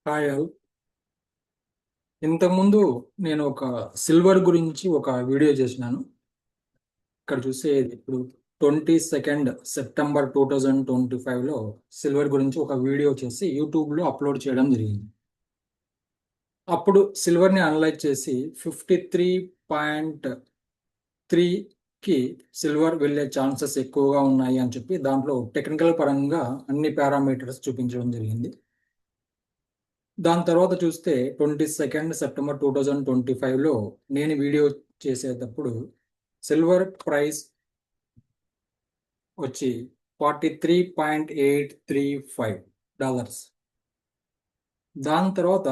Hi all. ఇంతకుముందు నేను ఒక సిల్వర్ గురించి ఒక వీడియో చేసినాను. ఇక్కడ చూస్తే ఇప్పుడు 22 సెప్టెంబర్ 2025లో సిల్వర్ గురించి ఒక వీడియో చేసి యూట్యూబ్లో అప్లోడ్ చేయడం జరిగింది. అప్పుడు సిల్వర్ని అనలైజ్ చేసి 53.3కి సిల్వర్ వెళ్ళే ఛాన్సెస్ ఎక్కువగా ఉన్నాయి అని చెప్పి దాంట్లో టెక్నికల్ పరంగా అన్ని పారామీటర్స్ చూపించడం జరిగింది. దాని తర్వాత చూస్తే 22 సెప్టెంబర్ 2025లో నేను వీడియో చేసేటప్పుడు సిల్వర్ ప్రైస్ వచ్చి $43.835. దాని తర్వాత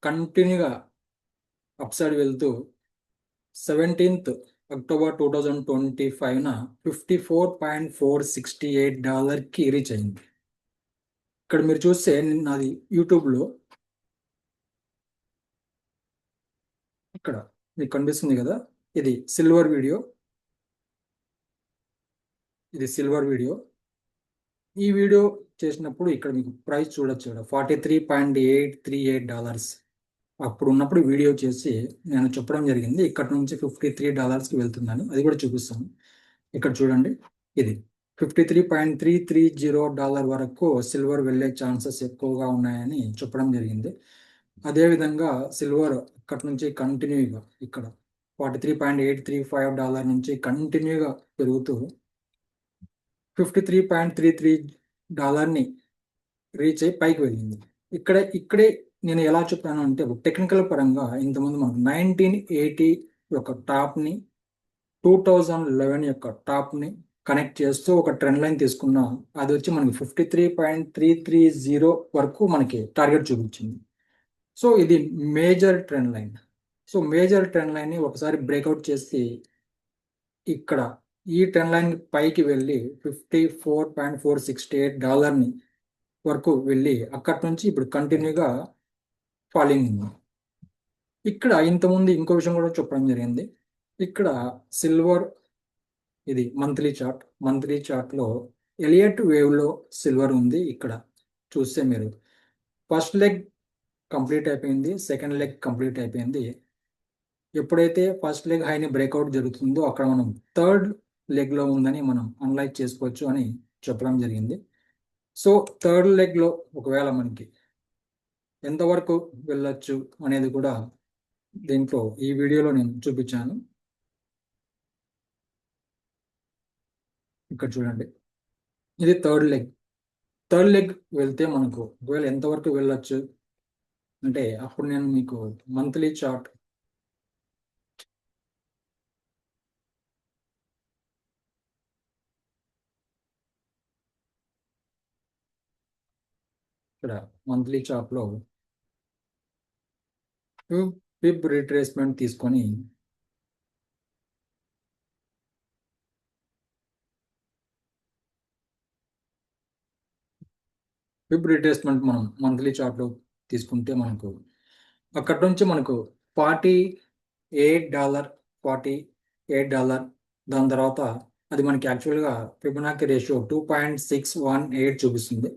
కంటిన్యూగా అప్సైడ్ వెళ్తూ 17 అక్టోబర్ 2025న $54.468కి రీచ్ అయింది. ఇక్కడ మీరు చూస్తే నాది యూట్యూబ్లో ఇక్కడ మీకు కనిపిస్తుంది కదా, ఇది సిల్వర్ వీడియో. ఈ వీడియో చేసినప్పుడు ఇక్కడ మీకు ప్రైస్ చూడొచ్చు కదా, $43.838. అప్పుడు ఉన్నప్పుడు వీడియో చేసి నేను చెప్పడం జరిగింది ఇక్కడ నుంచి $53కి వెళ్తుందని. అది కూడా చూపిస్తాను. ఇక్కడ చూడండి, ఇది $53.330 వరకు సిల్వర్ వెళ్ళే ఛాన్సెస్ ఎక్కువగా ఉన్నాయని చెప్పడం జరిగింది. అదేవిధంగా సిల్వర్ అక్కడి నుంచి కంటిన్యూగా ఇక్కడ $43.835 నుంచి కంటిన్యూగా పెరుగుతూ $53.33ని రీచ్ అయ్యి పైకి వెళ్ళింది. ఇక్కడే నేను ఎలా చెప్పాను అంటే, టెక్నికల్ పరంగా ఇంతకుముందు మనం 1980 యొక్క టాప్ని 2011 యొక్క టాప్ని కనెక్ట్ చేస్తూ ఒక ట్రెండ్ లైన్ తీసుకున్నా. అది వచ్చి మనకి 53.330 వరకు మనకి టార్గెట్ చూపించింది. సో ఇది major trend line. So major trend లైన్ని ఒకసారి బ్రేక్అవుట్ చేసి ఇక్కడ ఈ ట్రెండ్ లైన్ పైకి వెళ్ళి $54.468ని వరకు వెళ్ళి అక్కడి నుంచి ఇప్పుడు కంటిన్యూగా ఫాలింగ్ ఉంది. ఇక్కడ ఇంతకుముందు ఇంకో విషయం కూడా చెప్పడం జరిగింది. ఇక్కడ సిల్వర్, ఇది మంత్లీ చార్ట్లో ఎలియట్ వేవ్లో సిల్వర్ ఉంది. ఇక్కడ చూస్తే మీరు ఫస్ట్ లెగ్ కంప్లీట్ అయిపోయింది, సెకండ్ లెగ్ కంప్లీట్ అయిపోయింది. ఎప్పుడైతే ఫస్ట్ లెగ్ హైని బ్రేక్అవుట్ జరుగుతుందో అక్కడ మనం థర్డ్ లెగ్లో ఉందని మనం అనలైజ్ చేసుకోవచ్చు అని చెప్పడం జరిగింది. సో థర్డ్ లెగ్లో ఒకవేళ మనకి ఎంతవరకు వెళ్ళొచ్చు అనేది కూడా దీంట్లో ఈ వీడియోలో నేను చూపించాను. ఇక్కడ చూడండి, ఇది థర్డ్ లెగ్ వెళ్తే మనకు ఒకవేళ ఎంతవరకు వెళ్ళొచ్చు అంటే, అప్పుడు నేను మీకు మంత్లీ చార్ట్ ఇక్కడ మంత్లీ చార్ట్లో ఫిబ్ రిట్రేస్మెంట్ తీసుకొని ఫిబ్ రిట్రేస్మెంట్ మనం మంత్లీ చార్ట్లో తీసుకుంటే మనకు అక్కడి నుంచి మనకు $48 దాని తర్వాత అది మనకి యాక్చువల్గా ఫిబొనాకీ రేషియో 2.618 చూపిస్తుంది.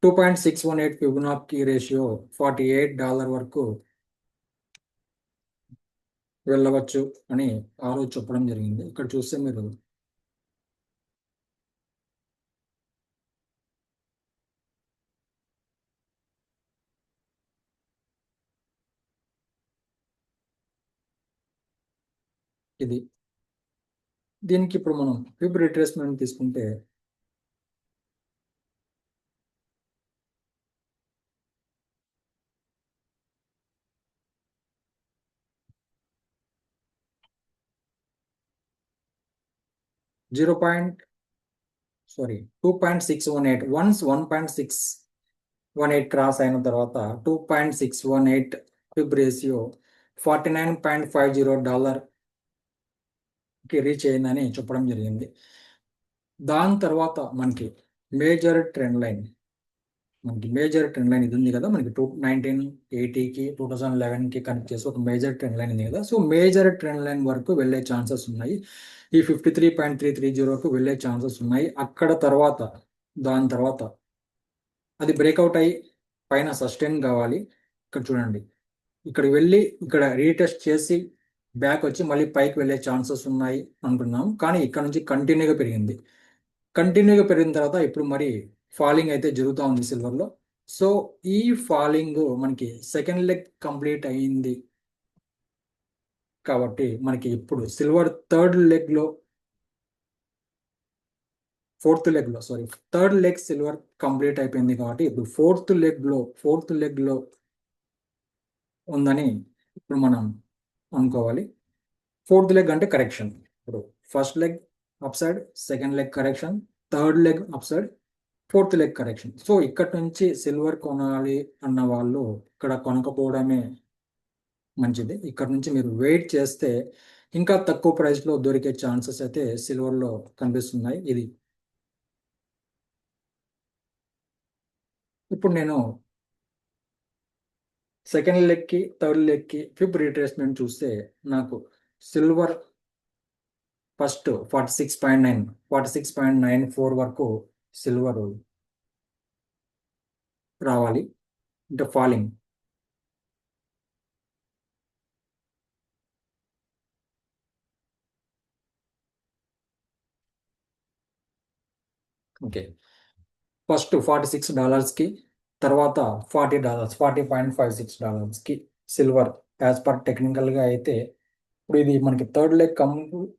2.618 ఫిబొనాకీ రేషియో $48 వరకు వెళ్ళవచ్చు అని ఆ రోజు చెప్పడం జరిగింది. ఇక్కడ చూస్తే మీరు ఇది దీనికి ఇప్పుడు మనం ఫిబ్ రిట్రేస్మెంట్ తీసుకుంటే జీరో పాయింట్ 2.618 వన్స్ 1.618 క్రాస్ అయిన తర్వాత 2.618 ఫిబ్ రేషియో $49.50కి రీచ్ అయిందని చెప్పడం జరిగింది. దాని తర్వాత మనకి మేజర్ ట్రెండ్ లైన్ ఇది ఉంది కదా, మనకి 1980కి 2011కి కనెక్ట్ చేసి ఒక మేజర్ ట్రెండ్ లైన్ ఉంది కదా. సో మేజర్ ట్రెండ్ లైన్ వరకు వెళ్ళే ఛాన్సెస్ ఉన్నాయి. ఈ 53.330కు వెళ్ళే ఛాన్సెస్ ఉన్నాయి. దాని తర్వాత అది బ్రేక్అవుట్ అయ్యి పైన సస్టైన్ కావాలి. ఇక్కడ చూడండి, ఇక్కడ వెళ్ళి ఇక్కడ రీటెస్ట్ చేసి బ్యాక్ వచ్చి మళ్ళీ పైకి వెళ్ళే ఛాన్సెస్ ఉన్నాయి అనుకున్నాం, కానీ ఇక్కడ నుంచి కంటిన్యూగా పెరిగింది. కంటిన్యూగా పెరిగిన తర్వాత ఇప్పుడు మరి ఫాలింగ్ అయితే జరుగుతూ ఉంది సిల్వర్లో. సో ఈ ఫాలింగ్ మనకి సెకండ్ లెగ్ కంప్లీట్ అయ్యింది కాబట్టి మనకి ఇప్పుడు silver third leg silver complete అయిపోయింది కాబట్టి ఇప్పుడు ఫోర్త్ లెగ్ లో ఉందని ఇప్పుడు మనం అనుకోవాలి. ఫోర్త్ లెగ్ అంటే కరెక్షన్. ఇప్పుడు first leg up side, second leg correction, third leg up side, fourth leg correction. So ఇక్కడ నుంచి సిల్వర్ కొనాలి అన్న వాళ్ళు ఇక్కడ కొనకపోవడమే మంచిది. ఇక్కడ నుంచి మీరు వెయిట్ చేస్తే ఇంకా తక్కువ ప్రైస్లో దొరికే ఛాన్సెస్ అయితే సిల్వర్లో కనిపిస్తున్నాయి. ఇది ఇప్పుడు నేను సెకండ్ లెగ్కి, థర్డ్ లెగ్కి ఫిబ్ రీట్రేస్మెంట్ చూస్తే నాకు సిల్వర్ ఫస్ట్ 46.94 వరకు సిల్వర్ రావాలి, అంటే ఫాలింగ్. ఓకే, ఫస్ట్ $46కి, తర్వాత $40, $40.56కి సిల్వర్ యాజ్ పర్ టెక్నికల్గా అయితే. ఇప్పుడు ఇది మనకి థర్డ్ లెగ్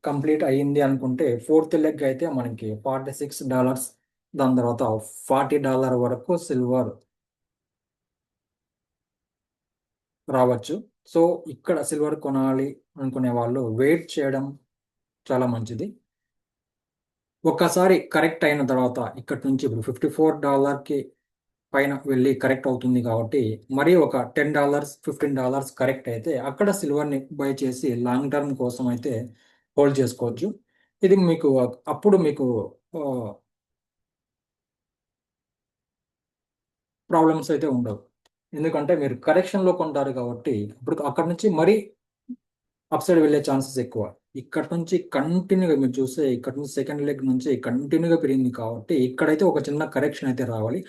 కంప్లీట్ అయ్యింది అనుకుంటే ఫోర్త్ లెగ్ అయితే మనకి $46, దాని తర్వాత $40 వరకు సిల్వర్ రావచ్చు. సో ఇక్కడ సిల్వర్ కొనాలి అనుకునే వాళ్ళు వెయిట్ చేయడం చాలా మంచిది. ఒక్కసారి కరెక్ట్ అయిన తర్వాత ఇక్కడ నుంచి ఇప్పుడు $54కి పైన వెళ్ళి కరెక్ట్ అవుతుంది కాబట్టి మరి ఒక $10, $15 కరెక్ట్ అయితే అక్కడ సిల్వర్ని బై చేసి లాంగ్ టర్మ్ కోసం అయితే హోల్డ్ చేసుకోవచ్చు. ఇది మీకు అప్పుడు మీకు ప్రాబ్లమ్స్ అయితే ఉండవు, ఎందుకంటే మీరు కరెక్షన్లో కొంటారు కాబట్టి ఇప్పుడు అక్కడ నుంచి మరీ అప్ సైడ్ వెళ్ళే ఛాన్సెస్ ఎక్కువ. ఇక్కడ నుంచి కంటిన్యూగా మీరు చూస్తే ఇక్కడ నుంచి సెకండ్ లెగ్ నుంచి కంటిన్యూగా పెరిగింది కాబట్టి ఇక్కడైతే ఒక చిన్న కరెక్షన్ అయితే రావాలి.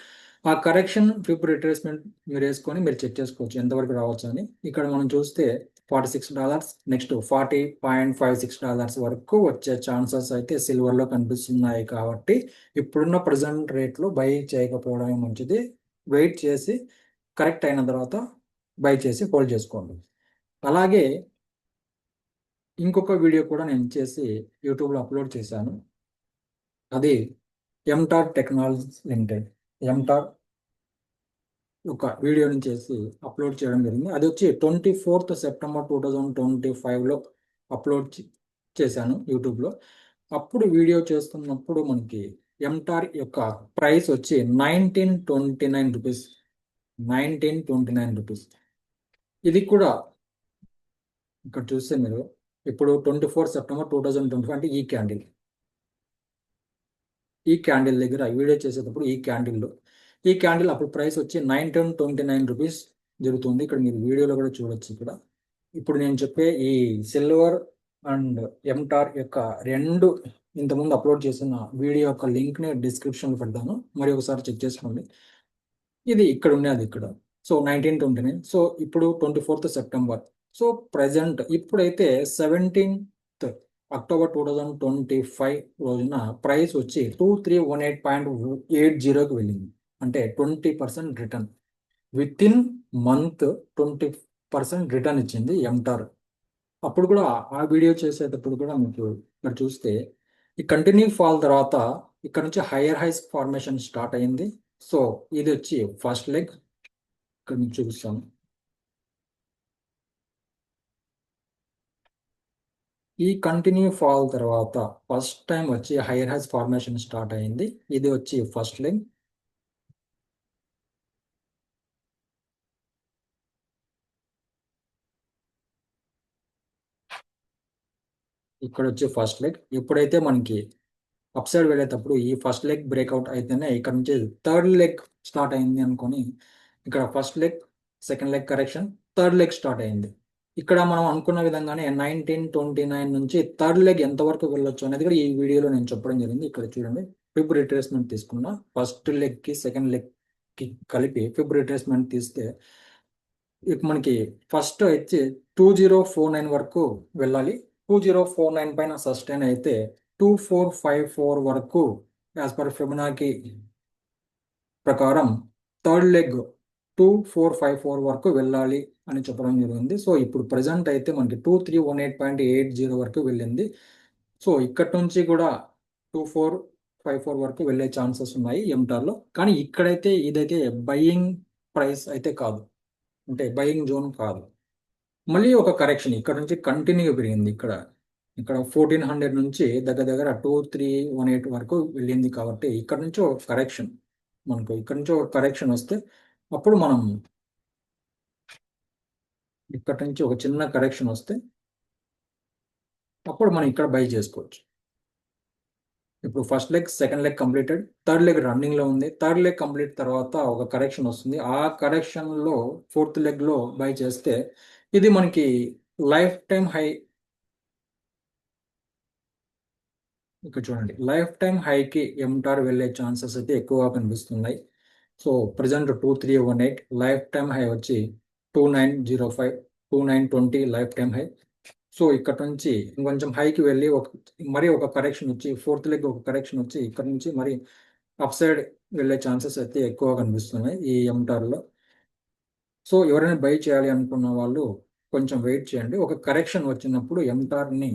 ఆ కరెక్షన్ ఫిబ్ రిట్రేస్మెంట్ మీరు వేసుకొని మీరు చెక్ చేసుకోవచ్చు ఎంతవరకు రావచ్చు అని. ఇక్కడ మనం చూస్తే $46, నెక్స్ట్ $40.56 వరకు వచ్చే ఛాన్సెస్ అయితే సిల్వర్లో కనిపిస్తున్నాయి కాబట్టి ఇప్పుడున్న ప్రజెంట్ రేట్లో బై చేయకపోవడమే మంచిది. వెయిట్ చేసి కరెక్ట్ అయిన తర్వాత బై చేసి హోల్డ్ చేసుకోండి. అలాగే ఇంకొక వీడియో కూడా నేను చేసి యూట్యూబ్లో అప్లోడ్ చేశాను. అది ఎంటార్ టెక్నాలజీస్ లిమిటెడ్, ఎంటార్ ఒక వీడియోని చేసి అప్లోడ్ చేయడం జరిగింది. అది వచ్చి 24th సెప్టెంబర్ 2025లో అప్లోడ్ చేశాను యూట్యూబ్లో. అప్పుడు వీడియో చేస్తున్నప్పుడు మనకి ఎంటార్ యొక్క ప్రైస్ వచ్చి ₹1929, ₹1929. ఇది కూడా ఇక్కడ చూస్తే మీరు ఇప్పుడు 24 సెప్టెంబర్ 2025 అంటే ఈ క్యాండిల్ దగ్గర వీడియో చేసేటప్పుడు ఈ క్యాండిల్ అప్పుడు ప్రైస్ వచ్చి ₹1929 జరుగుతుంది. ఇక్కడ మీరు వీడియోలో కూడా చూడొచ్చు. ఇక్కడ ఇప్పుడు నేను చెప్పే ఈ సిల్వర్ అండ్ ఎంటార్ యొక్క రెండు ఇంతకుముందు అప్లోడ్ చేసిన వీడియో యొక్క లింక్ని డిస్క్రిప్షన్లో పెడతాను, మరి ఒకసారి చెక్ చేసుకోండి. ఇది ఇక్కడ ఉన్నది ఇక్కడ. సో 1929. సో ఇప్పుడు 24th సెప్టెంబర్. సో ప్రజెంట్ ఇప్పుడైతే 17th అక్టోబర్ 2025 రోజున ప్రైస్ వచ్చి 2318.80కి వెళ్ళింది, అంటే 20% return. With in month 20% return ఇచ్చింది ఎంటార్. అప్పుడు కూడా ఆ వీడియో చేసేటప్పుడు కూడా మీకు ఇక్కడ చూస్తే ఈ కంటిన్యూ ఫాల్ తర్వాత ఇక్కడ నుంచి హైయర్ హైస్ ఫార్మేషన్ స్టార్ట్ అయింది. సో ఇది వచ్చి ఫస్ట్ లెగ్, ఇక్కడ మీకు చూపిస్తాను. ఈ కంటిన్యూ ఫాల్ తర్వాత ఫస్ట్ టైం వచ్చి హైయర్ హైస్ ఫార్మేషన్ స్టార్ట్ అయింది. ఇది వచ్చి ఫస్ట్ లెగ్. ఇక్కడ వచ్చి ఫస్ట్ లెగ్. ఎప్పుడైతే మనకి అప్ సైడ్ వెళ్ళేటప్పుడు ఈ ఫస్ట్ లెగ్ బ్రేక్అవుట్ అయితేనే ఇక్కడ నుంచి థర్డ్ లెగ్ స్టార్ట్ అయింది అనుకొని ఇక్కడ first leg, second leg correction, third leg start అయింది. ఇక్కడ మనం అనుకున్న విధంగానే 1929 నుంచి థర్డ్ లెగ్ ఎంతవరకు వెళ్ళొచ్చు అనేది కూడా ఈ వీడియోలో నేను చెప్పడం జరిగింది. ఇక్కడ చూడండి, ఫిబ్ రిట్రేస్మెంట్ తీసుకున్నా ఫస్ట్ లెగ్కి సెకండ్ లెగ్కి కలిపి ఫిబ్ రిట్రేస్మెంట్ తీస్తే ఇక మనకి ఫస్ట్ అయితే 2049 వరకు వెళ్ళాలి. 2049 పైన సస్టైన్ అయితే 2454 వరకు యాజ్ పర్ ఫిబొనాకి ప్రకారం థర్డ్ లెగ్ 2454 వరకు వెళ్ళాలి అని చెప్పడం జరిగింది. సో ఇప్పుడు ప్రజెంట్ అయితే మనకి 2318.80 వరకు వెళ్ళింది. సో ఇక్కడి నుంచి కూడా 2454 వరకు వెళ్ళే ఛాన్సెస్ ఉన్నాయి ఎంటార్లో. కానీ ఇక్కడైతే ఇదైతే బయింగ్ ప్రైస్ అయితే కాదు, అంటే బయింగ్ జోన్ కాదు. మళ్ళీ ఒక కరెక్షన్ ఇక్కడ నుంచి కంటిన్యూగా పెరిగింది. ఇక్కడ ఇక్కడ 1400 నుంచి దగ్గర దగ్గర 2318 వరకు వెళ్ళింది. కాబట్టి ఇక్కడ నుంచి ఒక కరెక్షన్, మనకు ఇక్కడ నుంచి ఒక కరెక్షన్ వస్తే అప్పుడు మనం ఇక్కడ నుంచి ఒక చిన్న కరెక్షన్ వస్తే అప్పుడు మనం ఇక్కడ బై చేసుకోవచ్చు. ఇప్పుడు first leg second leg completed, third leg running లో ఉంది. థర్డ్ లెగ్ కంప్లీట్ తర్వాత ఒక కరెక్షన్ వస్తుంది. ఆ కరెక్షన్ లో ఫోర్త్ లెగ్ లో బై చేస్తే ఇది మనకి లైఫ్ టైం హై. ఇక్కడ చూడండి, లైఫ్ టైం హైకి ఎంటార్ వెళ్ళే ఛాన్సెస్ అయితే ఎక్కువగా కనిపిస్తున్నాయి. So present 2318, life time high వచ్చి 2905, 2920 లైఫ్ టైం హై. సో ఇక్కడ నుంచి ఇంకొంచెం హైకి వెళ్ళి మరి ఒక కరెక్షన్ వచ్చి ఫోర్త్ లెగ్ ఒక కరెక్షన్ వచ్చి ఇక్కడ నుంచి మరి అప్ సైడ్ వెళ్ళే ఛాన్సెస్ అయితే ఎక్కువగా కనిపిస్తున్నాయి ఈ ఎంటార్లో. సో ఎవరైనా బై చేయాలి అనుకున్న వాళ్ళు కొంచెం వెయిట్ చేయండి. ఒక కరెక్షన్ వచ్చినప్పుడు ఎంటార్ని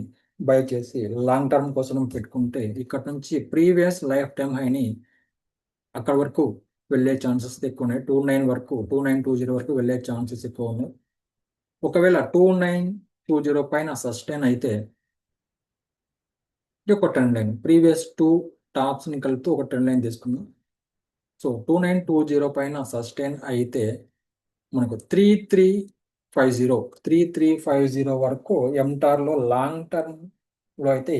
బై చేసి లాంగ్ టర్మ్ కోసం పెట్టుకుంటే ఇక్కడ నుంచి ప్రీవియస్ లైఫ్ టైం హైని అక్కడ వరకు వెళ్ళే ఛాన్సెస్ ఎక్కువ ఉన్నాయి. 2920 వరకు వెళ్ళే ఛాన్సెస్ ఎక్కువ ఉన్నాయి. ఒకవేళ 2920 పైన సస్టైన్ అయితే ఇది ఒక ట్రెండ్ లైన్, ప్రీవియస్ టూ టాప్స్ని కలుపుతూ ఒక ట్రెండ్ లైన్ తీసుకుందాం. సో 2920 పైన సస్టైన్ అయితే మనకు 3350 వరకు ఎంటార్లో లాంగ్ టర్మ్లో అయితే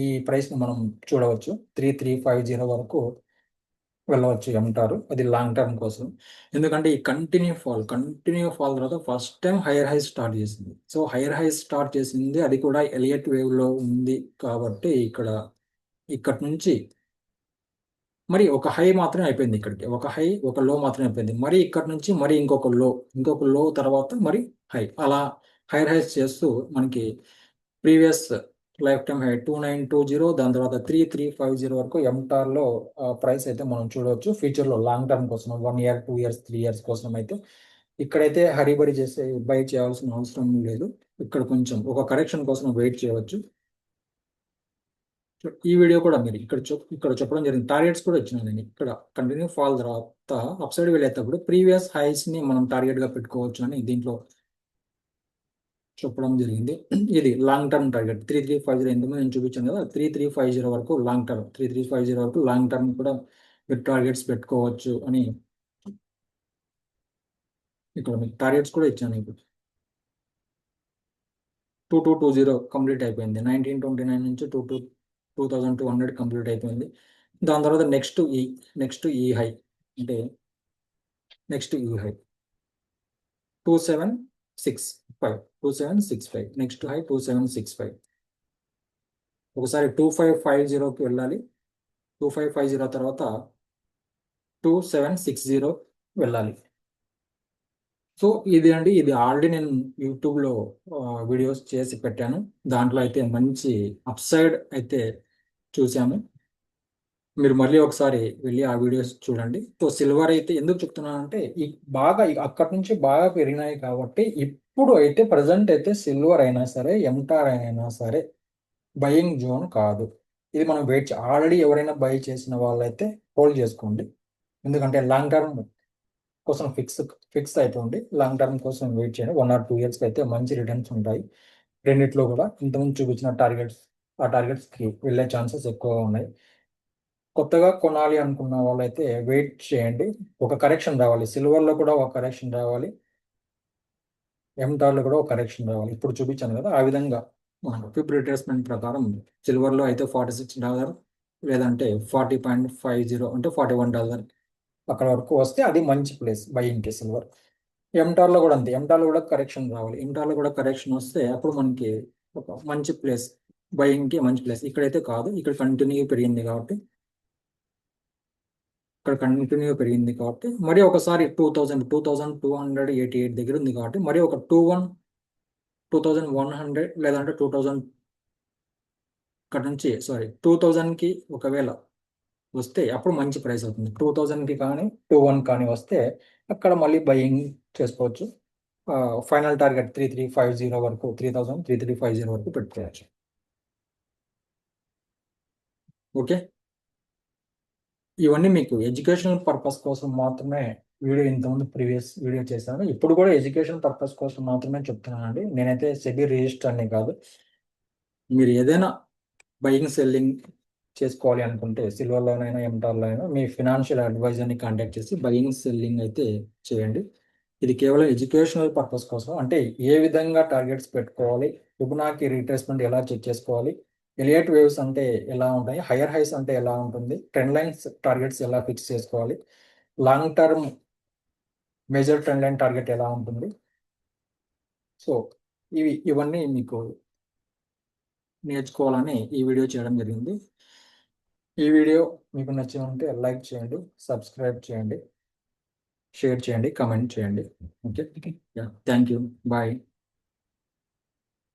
ఈ ప్రైస్ని మనం చూడవచ్చు. 3350 వరకు వెళ్ళవచ్చు ఎంటారు, అది లాంగ్ టర్మ్ కోసం. ఎందుకంటే ఈ కంటిన్యూ ఫాల్ తర్వాత first time hire high start చేసింది. సో హైయర్ హై స్టార్ట్ చేసింది, అది కూడా ఎలియట్ వేవ్లో ఉంది. కాబట్టి ఇక్కడ నుంచి మరి ఒక హై మాత్రమే అయిపోయింది. ఇక్కడికి ఒక హై ఒక లో మాత్రమే అయిపోయింది. మరి ఇక్కడ నుంచి మరి ఇంకొక లో తర్వాత మరి హై, అలా హైర్ హైస్ చేస్తూ మనకి ప్రీవియస్ లైఫ్ టైం హై 2920, దాని తర్వాత 3350 వరకు ఎంటార్లో ప్రైస్ అయితే మనం చూడవచ్చు. ఫ్యూచర్లో లాంగ్ టర్మ్ కోసం 1 ఇయర్ 2 ఇయర్స్ 3 ఇయర్స్ కోసం అయితే ఇక్కడైతే హరిబరి చేసే బై చేయాల్సిన అవసరం లేదు. ఇక్కడ కొంచెం ఒక కరెక్షన్ కోసం వెయిట్ చేయవచ్చు. ఈ వీడియో కూడా మీరు ఇక్కడ చెప్పడం జరిగింది. టార్గెట్స్ కూడా ఇచ్చినాను నేను. ఇక్కడ కంటిన్యూ ఫాల్ తర్వాత అప్ సైడ్ వెళ్ళేటప్పుడు ప్రీవియస్ హైస్ ని మనం టార్గెట్ గా పెట్టుకోవచ్చు అని దీంట్లో చెప్పడం జరిగింది. ఇది లాంగ్ టర్మ్ టార్గెట్ 3350. ఎందుకు నేను చూపించాను కదా, 3350 వరకు లాంగ్ టర్మ్, 3350 వరకు లాంగ్ టర్మ్ కూడా మీరు టార్గెట్స్ పెట్టుకోవచ్చు అని ఇక్కడ మీకు టార్గెట్స్ కూడా ఇచ్చాను. ఇప్పుడు 2220 కంప్లీట్ అయిపోయింది. 1929 నుంచి 2200 కంప్లీట్ అయిపోయింది. దాని తర్వాత నెక్స్ట్ ఈ హై, అంటే నెక్స్ట్ ఈ హై 2765 నెక్స్ట్ హై 2765. ఒకసారి 2550కి వెళ్ళాలి. 2550 తర్వాత 2760 వెళ్ళాలి. సో ఇది ఆల్రెడీ నేను యూట్యూబ్లో వీడియోస్ చేసి పెట్టాను. దాంట్లో అయితే మంచి అప్ సైడ్ అయితే చూసాము. మీరు మళ్ళీ ఒకసారి వెళ్ళి ఆ వీడియోస్ చూడండి. సో సిల్వర్ అయితే ఎందుకు చెప్తున్నానంటే అక్కడి నుంచి బాగా పెరిగినాయి కాబట్టి ఇప్పుడు అయితే ప్రజెంట్ అయితే సిల్వర్ అయినా సరే ఎంటార్ అయినా సరే బయింగ్ జోన్ కాదు. ఇది మనం ఆల్రెడీ ఎవరైనా బై చేసిన వాళ్ళైతే హోల్డ్ చేసుకోండి. ఎందుకంటే లాంగ్ టర్మ్ కోసం ఫిక్స్ అయిపోండి. లాంగ్ టర్మ్ కోసం వెయిట్ చేయండి. 1 or 2 ఇయర్స్కి అయితే మంచి రిటర్న్స్ ఉంటాయి. రెండిట్లో కూడా ఇంతకుముందు చూపించిన ఆ టార్గెట్స్కి వెళ్ళే ఛాన్సెస్ ఎక్కువగా ఉన్నాయి. కొత్తగా కొనాలి అనుకున్న వాళ్ళైతే వెయిట్ చేయండి. ఒక కరెక్షన్ రావాలి, సిల్వర్లో కూడా ఒక కరెక్షన్ రావాలి, ఎంటార్లో కూడా ఒక కరెక్షన్ రావాలి. ఇప్పుడు చూపించాను కదా, ఆ విధంగా మనకు ఫిబ్ రిట్రేస్మెంట్ ప్రకారం సిల్వర్లో అయితే $46, లేదంటే 40.50 అంటే $41 అక్కడ వరకు వస్తే అది మంచి ప్లేస్ బయింగ్కి సిల్వర్. ఎంటార్లో కూడా అంతే, ఎంటార్లో కూడా కరెక్షన్ రావాలి. ఎంటార్లో కూడా కరెక్షన్ వస్తే అప్పుడు మనకి ఒక మంచి ప్లేస్, బయింగ్కి మంచి ప్లేస్. ఇక్కడైతే కాదు, ఇక్కడ కంటిన్యూ పెరిగింది కాబట్టి ఇక్కడ కంటిన్యూగా పెరిగింది కాబట్టి మరి ఒకసారి 2288 దగ్గర ఉంది కాబట్టి మరి ఒక 2100 లేదంటే 2000 ఇక్కడ నుంచి 2000కి ఒకవేళ వస్తే అప్పుడు మంచి ప్రైస్ అవుతుంది. 2000కి కానీ 21 కానీ వస్తే అక్కడ మళ్ళీ బయింగ్ చేసుకోవచ్చు. ఫైనల్ టార్గెట్ 3350 వరకు 3350 వరకు పెట్టుకోవచ్చు. ఓకే, ఇవన్నీ మీకు ఎడ్యుకేషనల్ పర్పస్ కోసం మాత్రమే వీడియో ఇంతకుముందు ప్రీవియస్ వీడియో చేశాను. ఇప్పుడు కూడా ఎడ్యుకేషన్ పర్పస్ కోసం మాత్రమే చెప్తున్నానండి. నేనైతే సెబీ రిజిస్టర్ అని కాదు. మీరు ఏదైనా బయింగ్ సెల్లింగ్ చేసుకోవాలి అనుకుంటే సిల్వర్లోనైనా ఎంటార్లో అయినా మీ ఫినాన్షియల్ అడ్వైజర్ని కాంటాక్ట్ చేసి బయింగ్ సెల్లింగ్ అయితే చేయండి. ఇది కేవలం ఎడ్యుకేషనల్ పర్పస్ కోసం, అంటే ఏ విధంగా టార్గెట్స్ పెట్టుకోవాలి, ఫిబొనాకీ రీట్రేస్మెంట్ ఎలా చెక్ చేసుకోవాలి, ఎలియట్ వేవ్స్ అంటే ఎలా ఉంటాయి, హైయర్ హైస్ అంటే ఎలా ఉంటుంది, ట్రెండ్ లైన్స్ టార్గెట్స్ ఎలా ఫిక్స్ చేసుకోవాలి, long term major trend line target ఎలా ఉంటుంది. సో ఇవన్నీ మీకు నేర్చుకోవాలని ఈ వీడియో చేయడం జరిగింది. ఈ వీడియో మీకు నచ్చి ఉంటే లైక్ చేయండి, సబ్స్క్రైబ్ చేయండి, షేర్ చేయండి, కమెంట్ చేయండి. Okay, thank you, bye.